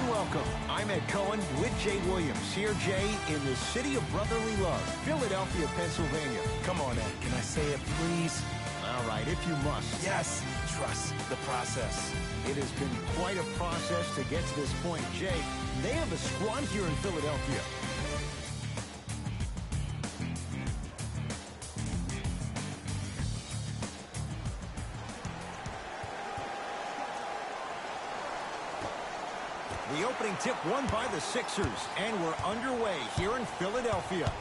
welcome. I'm Ed Cohen with Jay Williams. Here, Jay, in the city of brotherly love, Philadelphia, Pennsylvania. Come on, Ed. Can I say it, please? All right, if you must. Yes. Trust the process. It has been quite a process to get to this point. Jay, they have a squad here in Philadelphia. The opening tip won by the Sixers, and we're underway here in Philadelphia.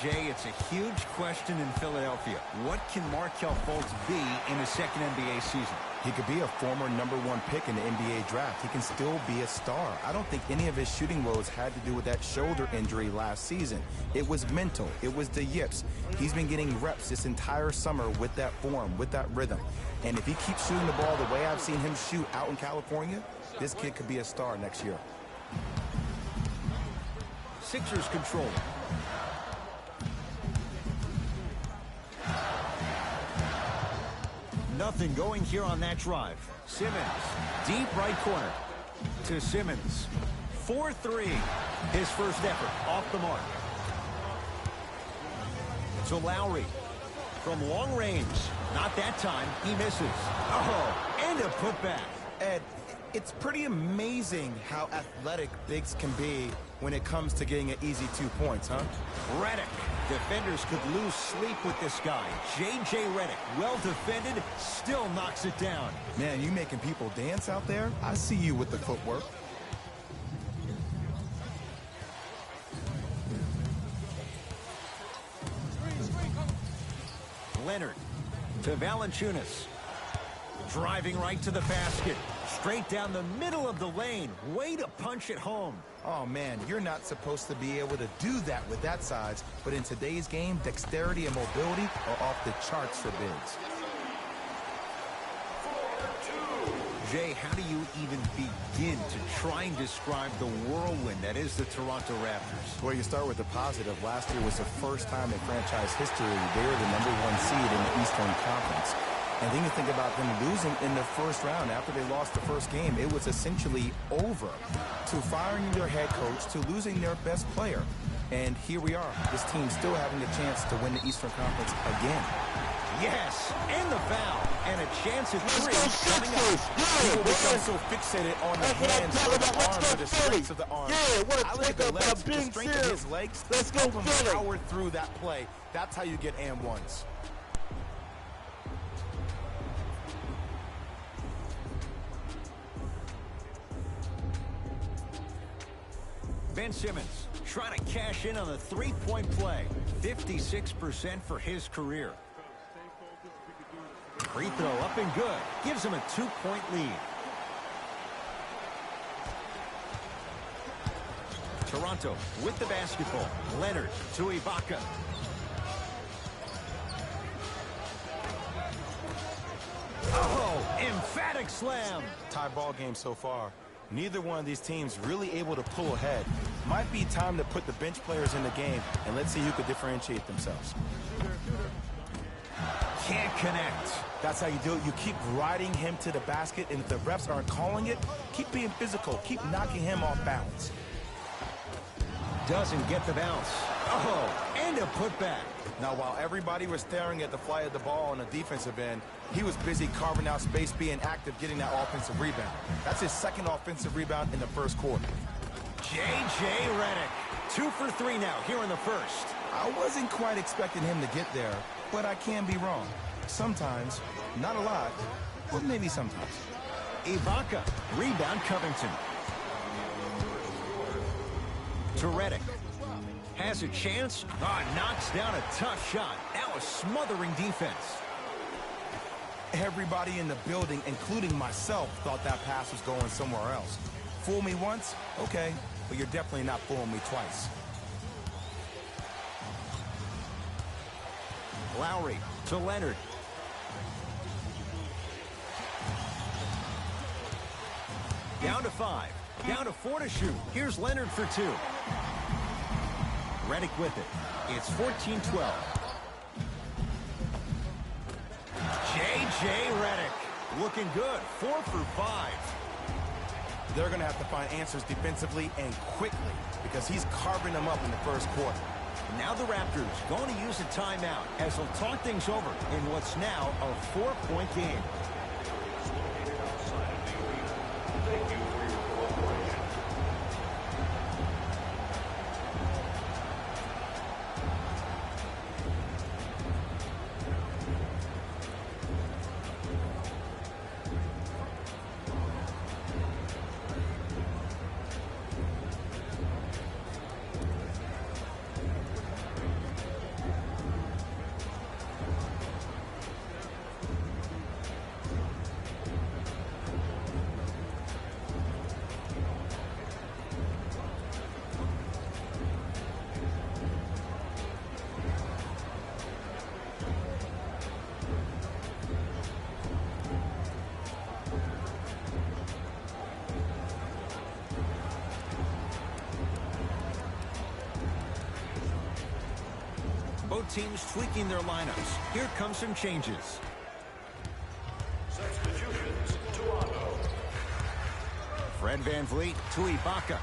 Jay, it's a huge question in Philadelphia. What can Markelle Fultz be in his second NBA season? He could be a former #1 pick in the NBA draft. He can still be a star. I don't think any of his shooting woes had to do with that shoulder injury last season. It was mental. It was the yips. He's been getting reps this entire summer with that form, with that rhythm. And if he keeps shooting the ball the way I've seen him shoot out in California, this kid could be a star next year. Sixers control. Nothing going here on that drive. Simmons, deep right corner to Simmons. 4-3. His first effort off the mark. To Lowry. From long range. Not that time. He misses. Oh, and a putback. Ed, it's pretty amazing how athletic bigs can be when it comes to getting an easy 2 points, huh? Redick. Defenders could lose sleep with this guy. J.J. Redick, well defended, still knocks it down. Man, you making people dance out there? I see you with the footwork. Leonard to Valanciunas. Driving right to the basket. Straight down the middle of the lane. Way to punch it home. Oh, man, you're not supposed to be able to do that with that size. But in today's game, dexterity and mobility are off the charts for bigs. Jay, how do you even begin to try and describe the whirlwind that is the Toronto Raptors? Well, you start with the positive. Last year was the first time in franchise history they were the #1 seed in the Eastern Conference. And then you think about them losing in the first round. After they lost the first game, it was essentially over. To firing their head coach, to losing their best player. And here we are. This team still having a chance to win the Eastern Conference again. Yes, and the foul. And a chance at three coming up. People become so fixated on the hands or the arms or the strengths of the arms. I look at the legs, the strength of his legs. Let's go power through that play. That's how you get and ones. Ben Simmons trying to cash in on the three-point play. 56% for his career. Free throw up and good. Gives him a 2-point lead. Toronto with the basketball. Leonard to Ibaka. Oh, emphatic slam. Tie ball game so far. Neither one of these teams really able to pull ahead. Might be time to put the bench players in the game, and let's see who could differentiate themselves. Can't connect. That's how you do it. You keep riding him to the basket, and if the refs aren't calling it, keep being physical. Keep knocking him off balance. Doesn't get the bounce. Oh, and a putback. Now, while everybody was staring at the flight of the ball on the defensive end, he was busy carving out space, being active, getting that offensive rebound. That's his second offensive rebound in the first quarter. J.J. Redick, 2 for 3 now here in the first. I wasn't quite expecting him to get there, but I can be wrong. Sometimes, not a lot, but maybe sometimes. Ibaka, rebound Covington. To Redick. Has a chance. Knocks down a tough shot. Now a smothering defense. Everybody in the building, including myself, thought that pass was going somewhere else. Fool me once? Okay, but you're definitely not fooling me twice. Lowry to Leonard. Down to 5. Down to 4 to shoot. Here's Leonard for 2. Redick with it. It's 14-12. J.J. Redick looking good. 4 for 5. They're going to have to find answers defensively and quickly because he's carving them up in the first quarter. Now the Raptors going to use a timeout as they'll talk things over in what's now a 4-point game. Both teams tweaking their lineups. Here come some changes. Substitutions, Toronto. Fred VanVleet to Ibaka.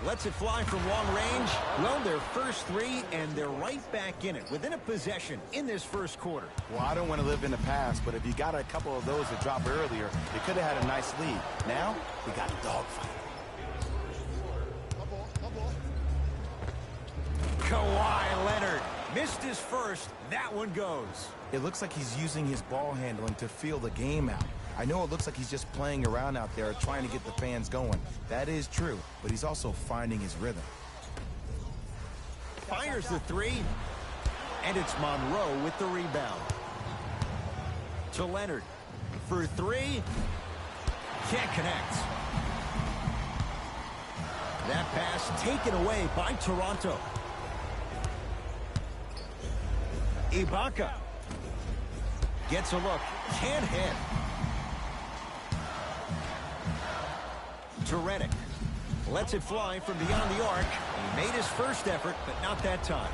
Lets it fly from long range. Well, their first three, and they're right back in it within a possession in this first quarter. Well, I don't want to live in the past, but if you got a couple of those that dropped earlier, you could have had a nice lead. Now, we got a dogfight. Kawhi Leonard missed his first. That one goes. It looks like he's using his ball handling to feel the game out. I know it looks like he's just playing around out there trying to get the fans going. That is true, but he's also finding his rhythm. Fires the three, and it's Monroe with the rebound. To Leonard for three. Can't connect. That pass taken away by Toronto. Ibaka gets a look. Can't hit. To Redick. Lets it fly from beyond the arc. He made his first effort, but not that time.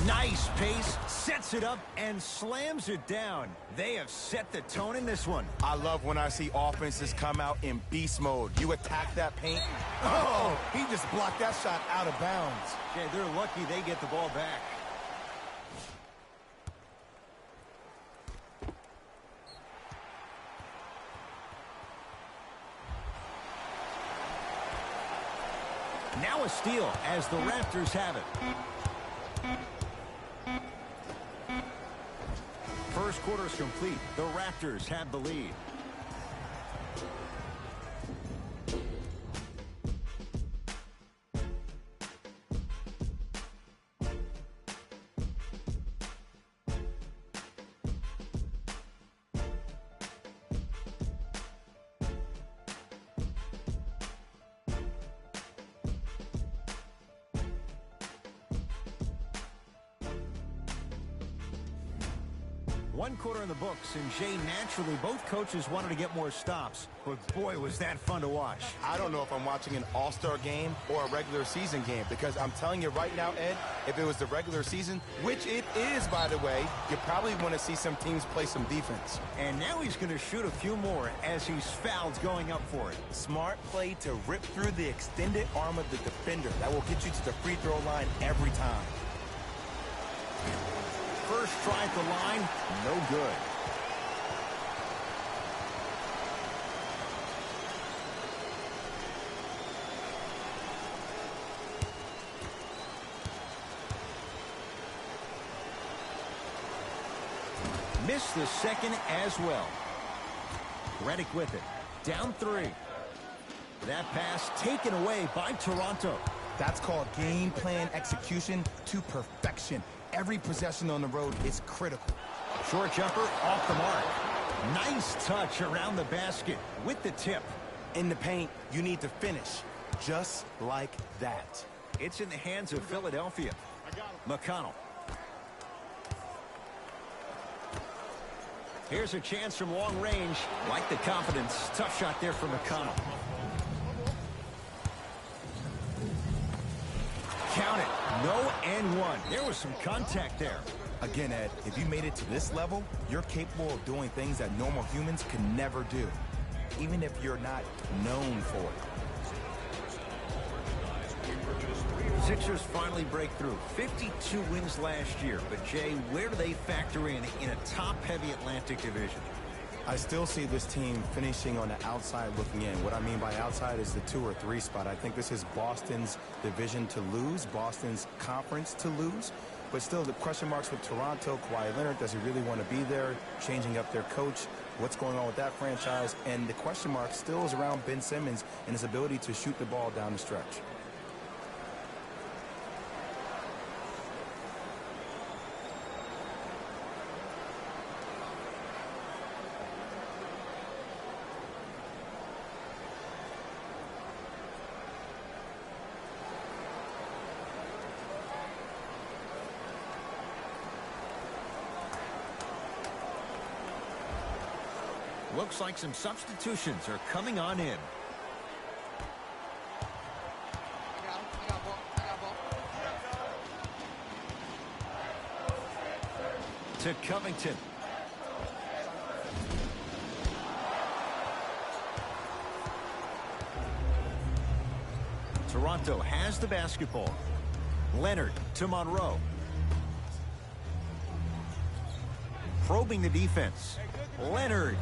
Nice pace, sets it up, and slams it down. They have set the tone in this one. I love when I see offenses come out in beast mode. You attack that paint. Oh, he just blocked that shot out of bounds. Yeah, they're lucky they get the ball back. Now a steal as the Raptors have it. First quarter is complete. The Raptors have the lead. One quarter in the books, and Jay, naturally, both coaches wanted to get more stops. But boy, was that fun to watch. I don't know if I'm watching an all-star game or a regular season game, because I'm telling you right now, Ed, if it was the regular season, which it is, by the way, you probably want to see some teams play some defense. And now he's going to shoot a few more as he's fouled going up for it. Smart play to rip through the extended arm of the defender. That will get you to the free throw line every time. First try at the line, no good. Missed the second as well. Redick with it. Down three. That pass taken away by Toronto. That's called game plan execution to perfection. Every possession on the road is critical. Short jumper off the mark. Nice touch around the basket with the tip. In the paint, you need to finish just like that. It's in the hands of Philadelphia. McConnell. Here's a chance from long range. Like the confidence. Tough shot there from McConnell. Count it. No and one. There was some contact there. Again, Ed, if you made it to this level, you're capable of doing things that normal humans can never do, even if you're not known for it. Sixers finally break through. 52 wins last year. But, Jay, where do they factor in a top-heavy Atlantic division? I still see this team finishing on the outside looking in. What I mean by outside is the 2 or 3 spot. I think this is Boston's division to lose, Boston's conference to lose. But still, the question marks with Toronto, Kawhi Leonard, does he really want to be there? Changing up their coach, what's going on with that franchise? And the question mark still is around Ben Simmons and his ability to shoot the ball down the stretch. Looks like some substitutions are coming on in. To Covington. Toronto has the basketball. Leonard to Monroe. Probing the defense. Leonard.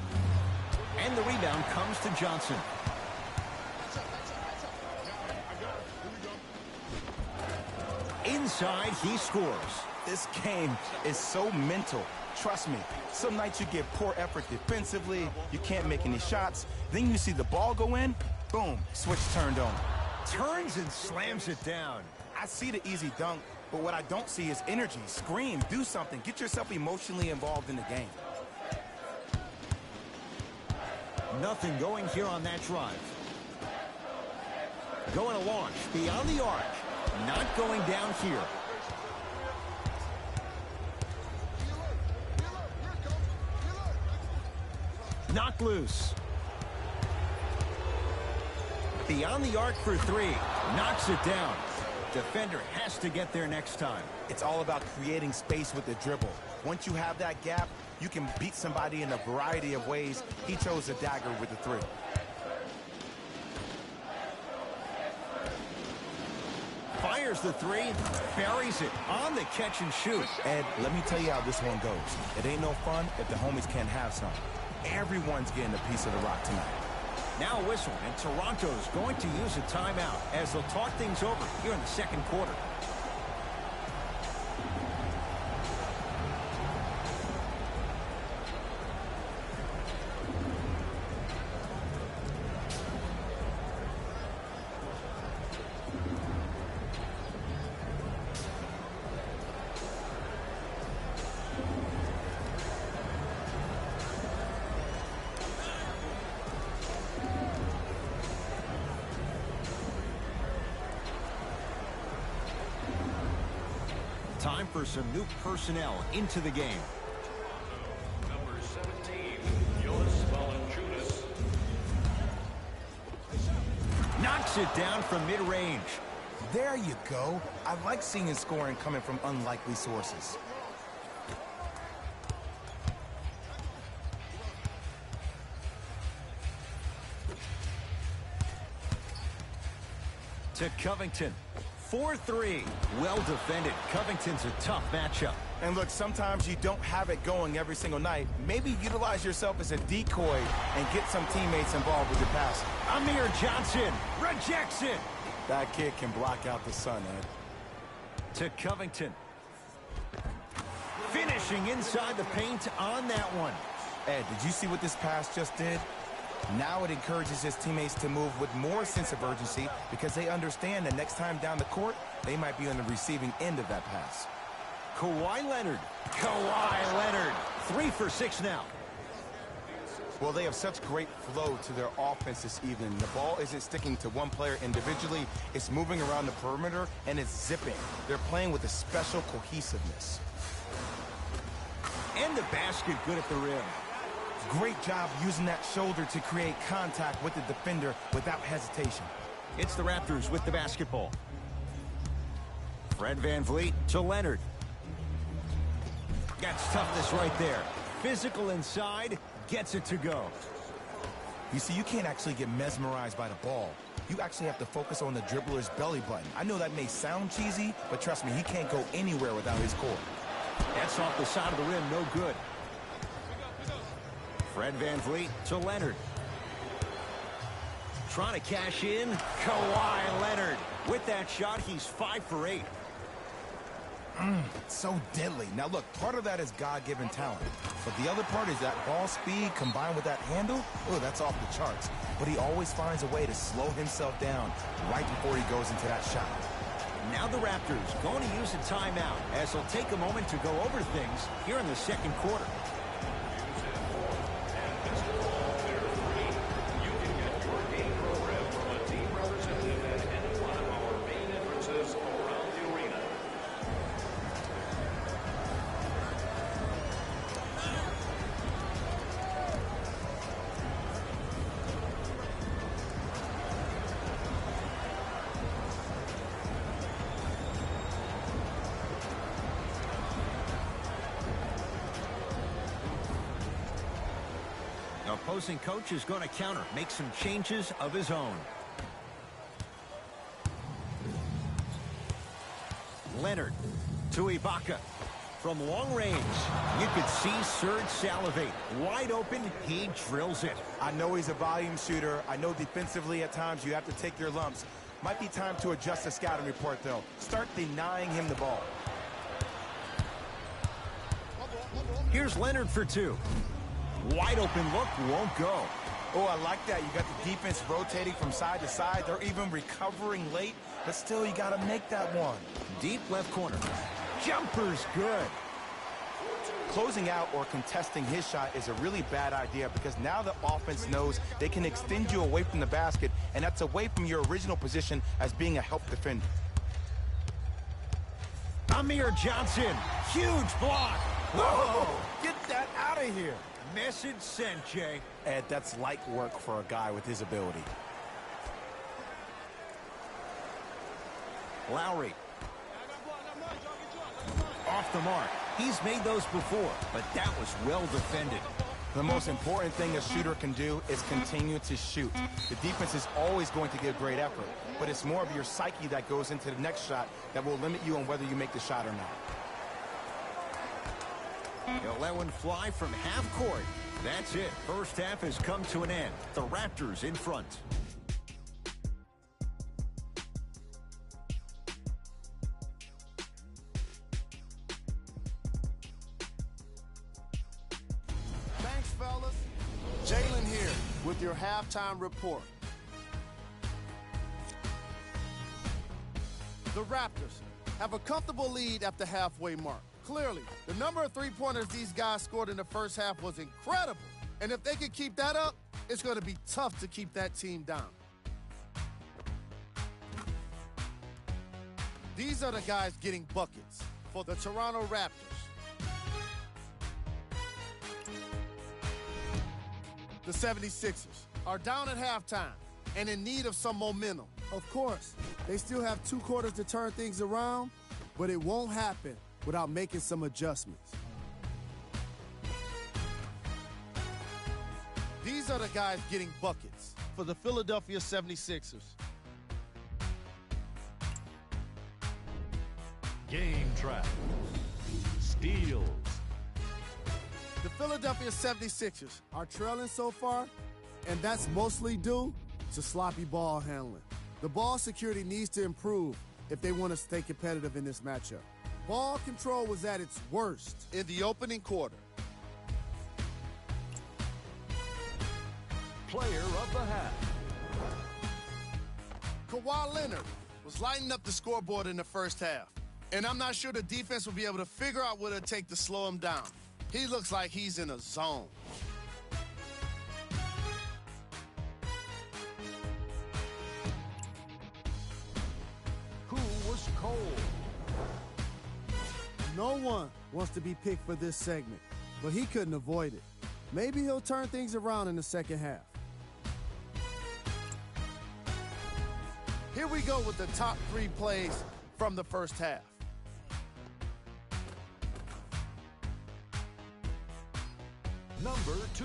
And the rebound comes to Johnson. Inside, he scores. This game is so mental. Trust me, some nights you get poor effort defensively, you can't make any shots, then you see the ball go in, boom, switch turned on. Turns and slams it down. I see the easy dunk, but what I don't see is energy. Scream, do something, get yourself emotionally involved in the game. Nothing going here on that drive. Going to launch beyond the arc. Not going down here. Knocked loose. Beyond the arc for 3. Knocks it down. Defender has to get there next time. It's all about creating space with the dribble. Once you have that gap, you can beat somebody in a variety of ways. He chose a dagger with the 3. Fires the 3, buries it on the catch and shoot. Ed, let me tell you how this one goes. It ain't no fun if the homies can't have some. Everyone's getting a piece of the rock tonight. Now a whistle, and Toronto's going to use a timeout as they'll talk things over here in the second quarter. Time for some new personnel into the game. Number 17, Jonas Valanciunas. Knocks it down from mid-range. There you go. I like seeing scoring coming from unlikely sources. To Covington. 4-3. Well defended. Covington's a tough matchup. And look, sometimes you don't have it going every single night. Maybe utilize yourself as a decoy and get some teammates involved with your passing. Amir Johnson rejects it. That kid can block out the sun, Ed. To Covington. Finishing inside the paint on that one. Ed, did you see what this pass just did? Now it encourages his teammates to move with more sense of urgency because they understand that next time down the court, they might be on the receiving end of that pass. Kawhi Leonard. Kawhi Leonard. 3 for 6 now. Well, they have such great flow to their offense this evening. The ball isn't sticking to one player individually. It's moving around the perimeter, and it's zipping. They're playing with a special cohesiveness. And the basket good at the rim. Great job using that shoulder to create contact with the defender without hesitation. It's the Raptors with the basketball. Fred VanVleet to Leonard. That's toughness right there. Physical inside, gets it to go. You see, you can't actually get mesmerized by the ball. You actually have to focus on the dribbler's belly button. I know that may sound cheesy, but trust me, he can't go anywhere without his core. That's off the side of the rim, no good. Fred VanVleet to Leonard. Trying to cash in, Kawhi Leonard. With that shot, he's 5 for 8. So deadly. Now look, part of that is God-given talent. But the other part is that ball speed combined with that handle. Oh, that's off the charts. But he always finds a way to slow himself down right before he goes into that shot. Now the Raptors going to use a timeout as they'll take a moment to go over things here in the second quarter. The opposing coach is going to counter, make some changes of his own. Leonard to Ibaka. From long range, you could see Serge salivate. Wide open, he drills it. I know he's a volume shooter. I know defensively at times you have to take your lumps. Might be time to adjust the scouting report, though. Start denying him the ball. Here's Leonard for 2. Wide open look, won't go. Oh, I like that. You got the defense rotating from side to side. They're even recovering late, but still you got to make that one. Deep left corner. Jumper's good. Closing out or contesting his shot is a really bad idea because now the offense knows they can extend you away from the basket, and that's away from your original position as being a help defender. Amir Johnson, huge block. Whoa! Get that out of here. Message sent, Jay. Ed, that's light work for a guy with his ability. Lowry. Off the mark. He's made those before, but that was well defended. The most important thing a shooter can do is continue to shoot. The defense is always going to give great effort, but it's more of your psyche that goes into the next shot that will limit you on whether you make the shot or not. He'll let one fly from half court. That's it. First half has come to an end. The Raptors in front. Thanks, fellas. Jalen here with your halftime report. The Raptors have a comfortable lead at the halfway mark. Clearly, the number of three-pointers these guys scored in the first half was incredible. And if they can keep that up, it's going to be tough to keep that team down. These are the guys getting buckets for the Toronto Raptors. The 76ers are down at halftime and in need of some momentum. Of course, they still have 2 quarters to turn things around, but it won't happen without making some adjustments. These are the guys getting buckets for the Philadelphia 76ers. Game trap. Steals. The Philadelphia 76ers are trailing so far, and that's mostly due to sloppy ball handling. The ball security needs to improve if they want to stay competitive in this matchup. Ball control was at its worst in the opening quarter. Player of the half. Kawhi Leonard was lighting up the scoreboard in the first half, and I'm not sure the defense will be able to figure out what it'll take to slow him down. He looks like he's in a zone. Who was cold? No one wants to be picked for this segment, but he couldn't avoid it. Maybe he'll turn things around in the second half. Here we go with the top 3 plays from the first half. Number 2.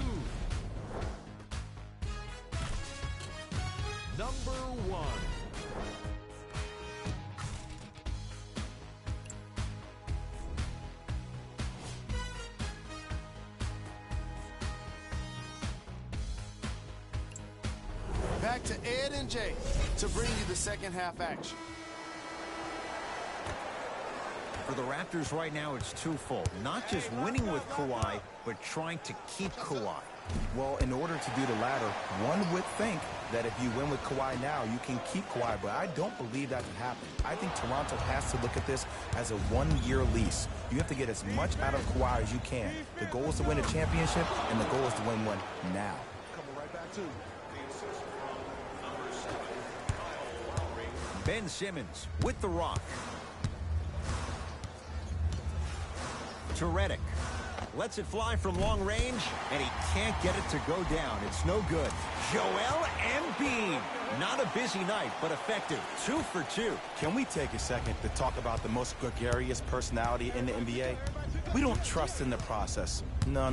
Number 1. Back to Ed and Jay to bring you the second half action. For the Raptors right now, it's twofold. Not just winning with Kawhi, but trying to keep Kawhi. Well, in order to do the latter, one would think that if you win with Kawhi now, you can keep Kawhi, but I don't believe that can happen. I think Toronto has to look at this as a one-year lease. You have to get as much out of Kawhi as you can. The goal is to win a championship, and the goal is to win one now. Coming right back to Ben Simmons with the rock. To Redick. Lets it fly from long range, and he can't get it to go down. It's no good. Joel Embiid. Not a busy night, but effective. 2 for 2. Can we take a second to talk about the most gregarious personality in the NBA? We don't trust in the process. No.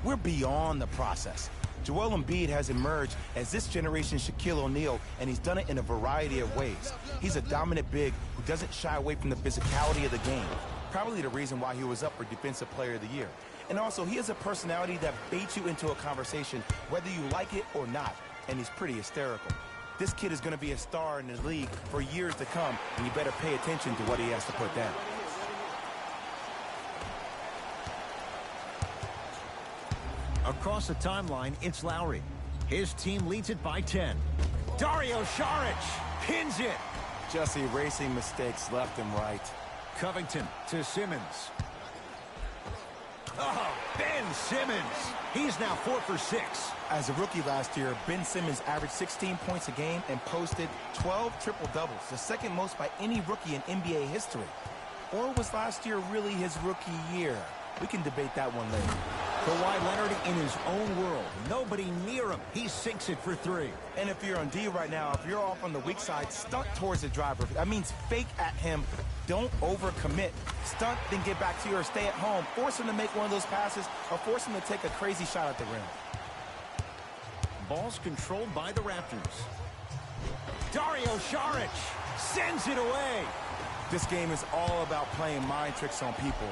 We're beyond the process. Joel Embiid has emerged as this generation's Shaquille O'Neal, and he's done it in a variety of ways. He's a dominant big who doesn't shy away from the physicality of the game. Probably the reason why he was up for Defensive Player of the Year. And also, he has a personality that baits you into a conversation, whether you like it or not, and he's pretty hysterical. This kid is going to be a star in the league for years to come, and you better pay attention to what he has to put down. Across the timeline, it's Lowry. His team leads it by 10. Dario Saric pins it. Just erasing mistakes left and right. Covington to Simmons. Oh, Ben Simmons. He's now 4 for 6. As a rookie last year, Ben Simmons averaged 16 points a game and posted 12 triple-doubles, the second most by any rookie in NBA history. Or was last year really his rookie year? We can debate that one later. Kawhi Leonard in his own world. Nobody near him. He sinks it for 3. And if you're on D right now, if you're off on the weak side, stunt towards the driver. That means fake at him. Don't overcommit. Stunt, then get back to you or stay at home. Force him to make one of those passes or force him to take a crazy shot at the rim. Ball's controlled by the Raptors. Dario Saric sends it away. This game is all about playing mind tricks on people.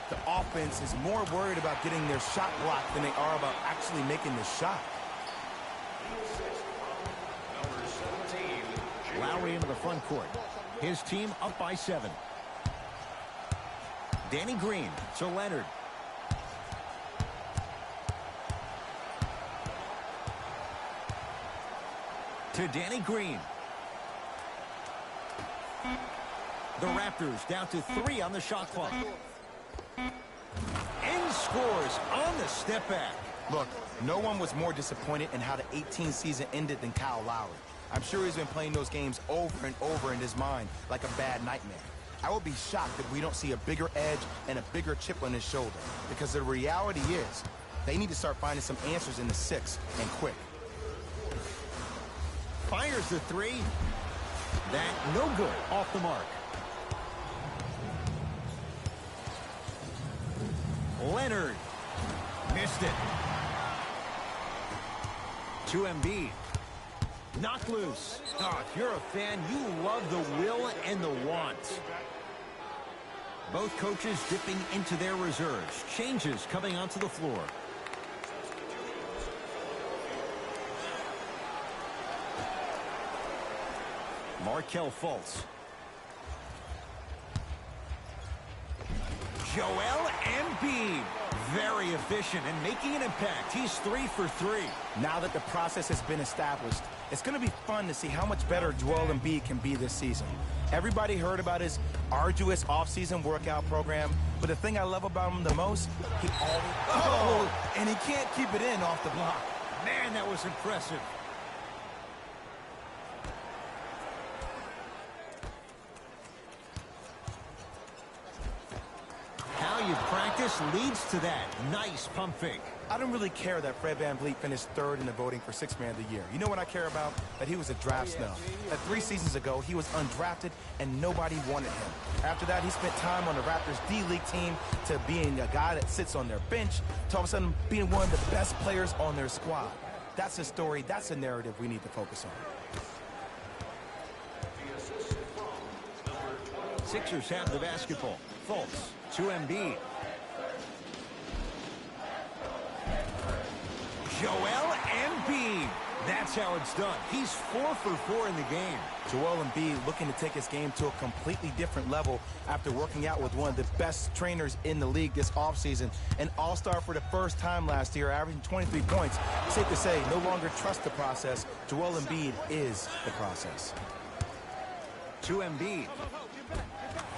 The offense is more worried about getting their shot blocked than they are about actually making the shot. Lowry into the front court. His team up by 7. Danny Green to Leonard. To Danny Green. The Raptors down to 3 on the shot clock. And scores on the step back. Look, no one was more disappointed in how the 18 season ended than Kyle Lowry. I'm sure he's been playing those games over and over in his mind like a bad nightmare. I would be shocked if we don't see a bigger edge and a bigger chip on his shoulder, because the reality is they need to start finding some answers in the 6 and quick. Fires the 3. That no good. Off the mark. Leonard missed it. To Embiid. Knocked loose. Oh, if you're a fan, you love the will and the want. Both coaches dipping into their reserves. Changes coming onto the floor. Markelle Fultz. Joel Embiid. Very efficient and making an impact. He's 3 for 3. Now that the process has been established, it's going to be fun to see how much better Joel Embiid can be this season. Everybody heard about his arduous offseason workout program, but the thing I love about him the most, he always... Oh! And he can't keep it in off the block. Man, that was impressive. How you practice this leads to that. Nice pump fake. I don't really care that Fred VanVleet finished third in the voting for Sixth Man of the Year. You know what I care about? That he was a draft snub. That 3 seasons ago, he was undrafted and nobody wanted him. After that, he spent time on the Raptors D-League team to being a guy that sits on their bench to all of a sudden being one of the best players on their squad. That's a story, that's a narrative we need to focus on. Sixers have the basketball. Fultz to Embiid. Joel Embiid. That's how it's done. He's 4 for 4 in the game. Joel Embiid looking to take his game to a completely different level after working out with one of the best trainers in the league this offseason. An all-star for the first time last year, averaging 23 points. Safe to say, no longer trust the process. Joel Embiid is the process. To Embiid.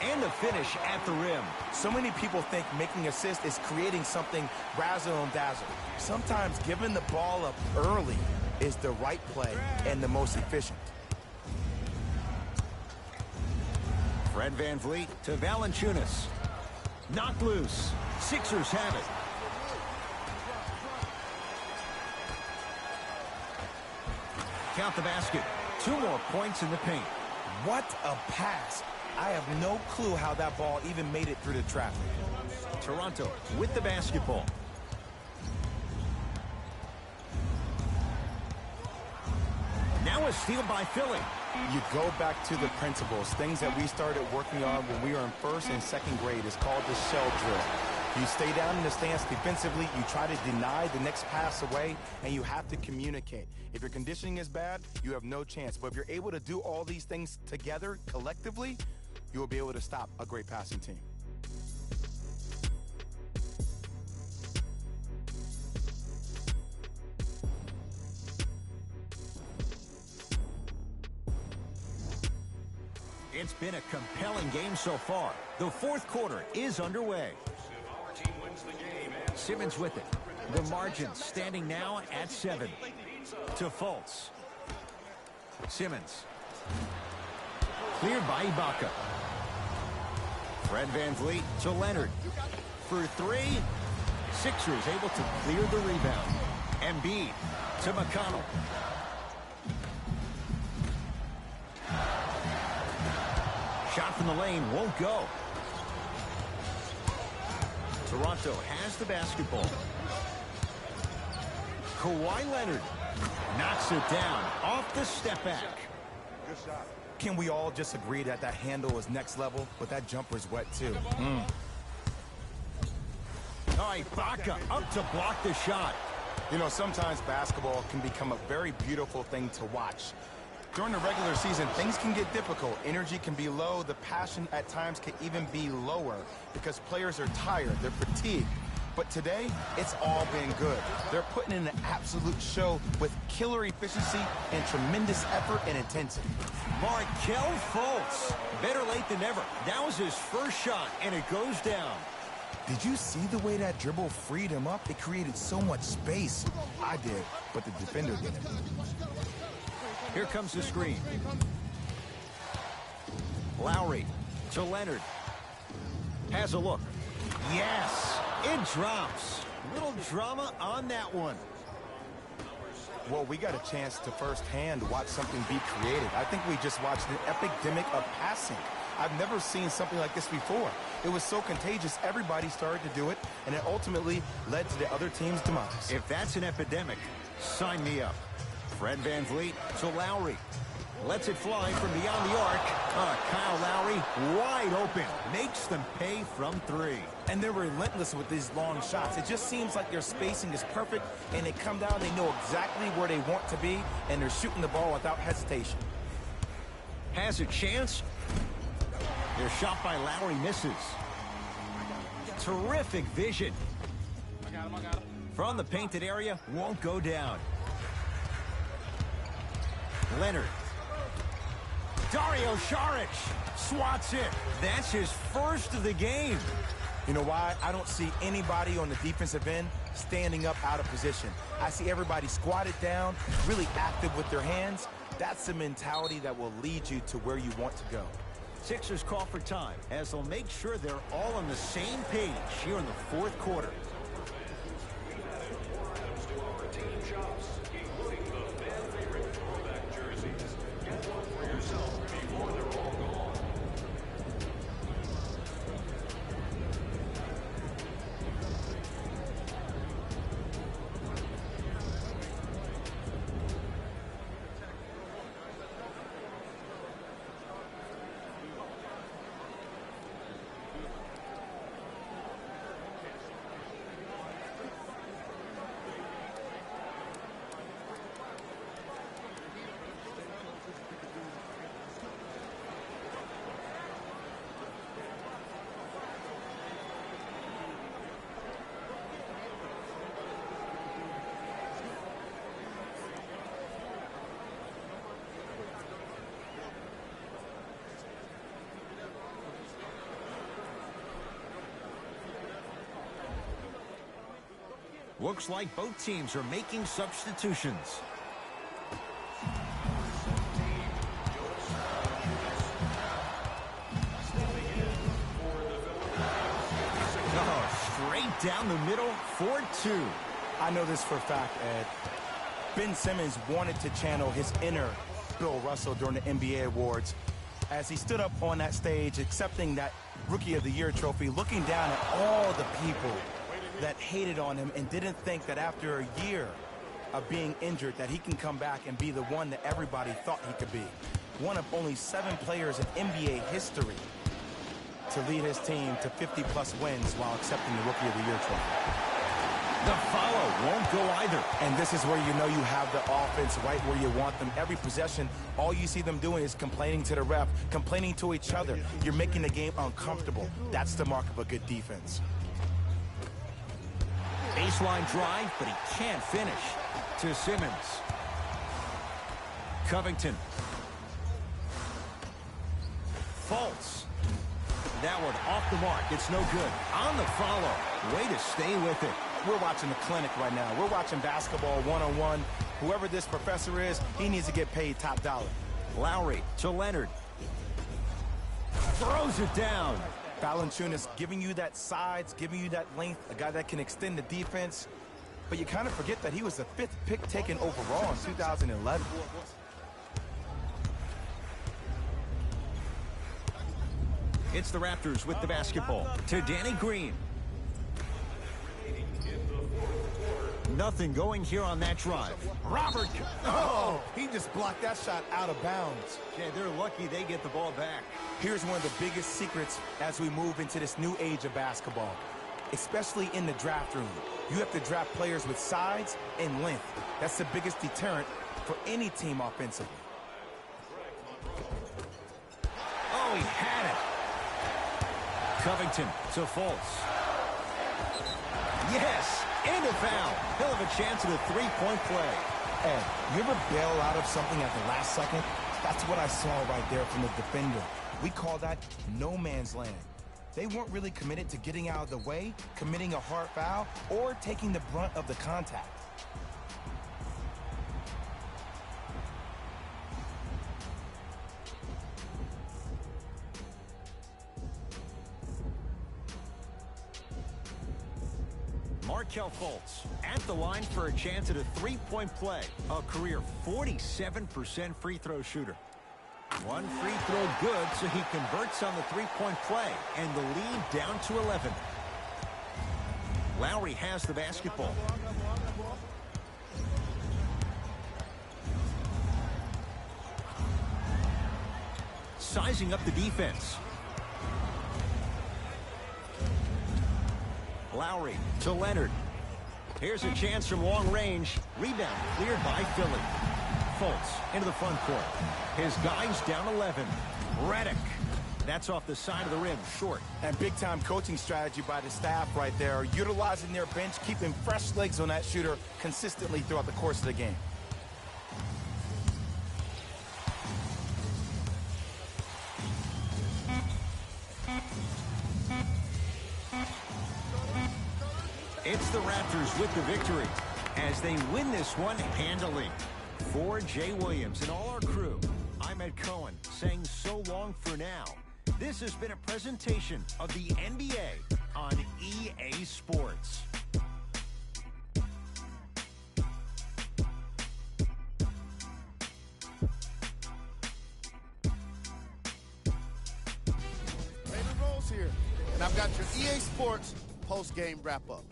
And the finish at the rim. So many people think making assists is creating something razzle and dazzle. Sometimes giving the ball up early is the right play and the most efficient. Fred VanVleet to Valanciunas. Knocked loose. Sixers have it. Count the basket. 2 more points in the paint. What a pass. I have no clue how that ball even made it through the traffic. Toronto with the basketball. Now a steal by Philly. You go back to the principles, things that we started working on when we were in 1st and 2nd grade. Is called the shell drill. You stay down in the stance defensively, you try to deny the next pass away, and you have to communicate. If your conditioning is bad, you have no chance. But if you're able to do all these things together, collectively, you will be able to stop a great passing team. It's been a compelling game so far. The 4th quarter is underway. Simmons with it. The margin standing now at 7. To Fultz. Simmons. Cleared by Ibaka. Fred VanVleet to Leonard. For 3. Sixers able to clear the rebound. Embiid to McConnell. Shot from the lane won't go. Toronto has the basketball. Kawhi Leonard knocks it down off the step back. Can we all just agree that that handle is next level, but that jumper's wet too? All right, Ibaka up to block the shot. You know, sometimes basketball can become a very beautiful thing to watch. During the regular season, things can get difficult. Energy can be low. The passion at times can even be lower because players are tired. They're fatigued. But today, it's all been good. They're putting in an absolute show with killer efficiency and tremendous effort and intensity. Markelle Fultz. Better late than never. That was his first shot, and it goes down. Did you see the way that dribble freed him up? It created so much space. I did, but the defender didn't. Here comes the screen. Lowry to Leonard. Has a look. Yes, it drops. Little drama on that one. Well, we got a chance to firsthand watch something be created. I think we just watched an epidemic of passing. I've never seen something like this before. It was so contagious, everybody started to do it, and it ultimately led to the other team's demise. If that's an epidemic, sign me up. Fred VanVleet to Lowry. Lets it fly from beyond the arc. Kyle Lowry wide open. Makes them pay from 3. And they're relentless with these long shots. It just seems like their spacing is perfect, and they come down, they know exactly where they want to be, and they're shooting the ball without hesitation. Has a chance. Their shot by Lowry misses. Terrific vision. I got him. From the painted area, won't go down. Leonard. Dario Saric swats it. That's his first of the game. You know why? I don't see anybody on the defensive end standing up out of position. I see everybody squatted down, really active with their hands. That's the mentality that will lead you to where you want to go. Sixers call for time as they'll make sure they're all on the same page here in the fourth quarter. Looks like both teams are making substitutions. Oh, straight down the middle, 4-2. I know this for a fact, Ed. Ben Simmons wanted to channel his inner Bill Russell during the NBA awards as he stood up on that stage accepting that Rookie of the Year trophy, looking down at all the people that hated on him and didn't think that after a year of being injured that he can come back and be the one that everybody thought he could be. One of only 7 players in NBA history to lead his team to 50-plus wins while accepting the Rookie of the Year trophy. The follow won't go either. And this is where you know you have the offense right where you want them. Every possession, all you see them doing is complaining to the ref, complaining to each other. You're making the game uncomfortable. That's the mark of a good defense. Baseline drive, but he can't finish. To Simmons. Covington. Faults. That one off the mark. It's no good. On the follow. Way to stay with it. We're watching a clinic right now. We're watching basketball one-on-one. Whoever this professor is, he needs to get paid top dollar. Lowry to Leonard. Throws it down. Valanciunas giving you that size, giving you that length, a guy that can extend the defense. But you kind of forget that he was the 5th pick taken overall in 2011. It's the Raptors with the basketball. To Danny Green. Nothing going here on that drive. Robert. Oh, he just blocked that shot out of bounds. Yeah, they're lucky they get the ball back. Here's one of the biggest secrets as we move into this new age of basketball, especially in the draft room. You have to draft players with size and length. That's the biggest deterrent for any team offensively. Oh, he had it. Covington to Fultz. Yes, into foul. He'll have a chance at a three-point play. Ed, you ever bail out of something at the last second? That's what I saw right there from the defender. We call that no man's land. They weren't really committed to getting out of the way, committing a hard foul, or taking the brunt of the contact. Markelle Fultz at the line for a chance at a three-point play. A career 47% free throw shooter. One free throw good, so he converts on the three-point play, and the lead down to 11. Lowry has the basketball. Sizing up the defense. Lowry to Leonard. Here's a chance from long range. Rebound cleared by Philly. Fultz into the front court. His guy's down 11. Redick. That's off the side of the rim, short. And big-time coaching strategy by the staff right there, utilizing their bench, keeping fresh legs on that shooter consistently throughout the course of the game. It's the Raptors with the victory as they win this one handily. For Jay Williams and all our crew, I'm Ed Cohen saying so long for now. This has been a presentation of the NBA on EA Sports. Jalen Rose here, and I've got your EA Sports post-game wrap-up.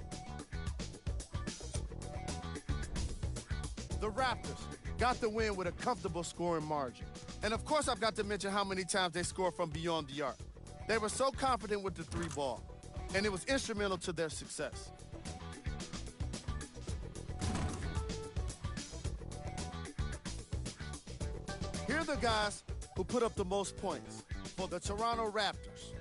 The Raptors got the win with a comfortable scoring margin. And of course, I've got to mention how many times they scored from beyond the arc. They were so confident with the three ball, and it was instrumental to their success. Here are the guys who put up the most points for the Toronto Raptors.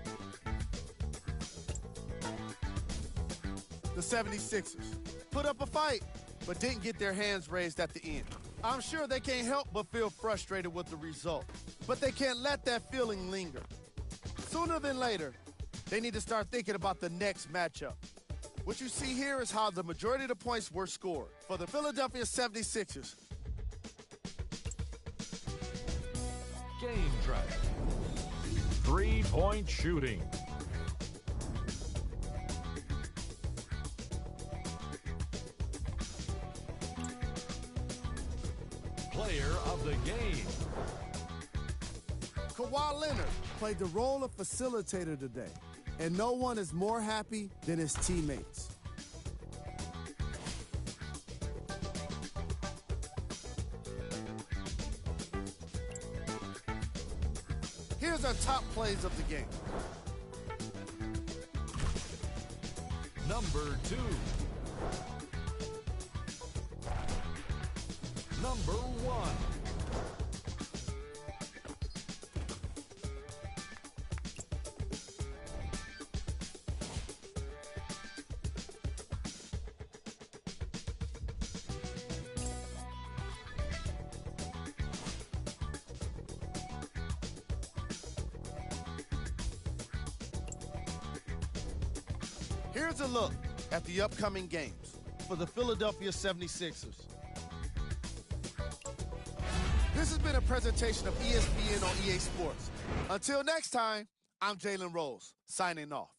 The 76ers put up a fight, but didn't get their hands raised at the end. I'm sure they can't help but feel frustrated with the result, but they can't let that feeling linger. Sooner than later, they need to start thinking about the next matchup. What you see here is how the majority of the points were scored. For the Philadelphia 76ers, Game track. 3-point shooting. Player of the game. Kawhi Leonard played the role of facilitator today, and no one is more happy than his teammates. Here's our top plays of the game. Number 2. Number 1. Here's a look at the upcoming games for the Philadelphia 76ers. This has been a presentation of ESPN on EA Sports. Until next time, I'm Jalen Rose, signing off.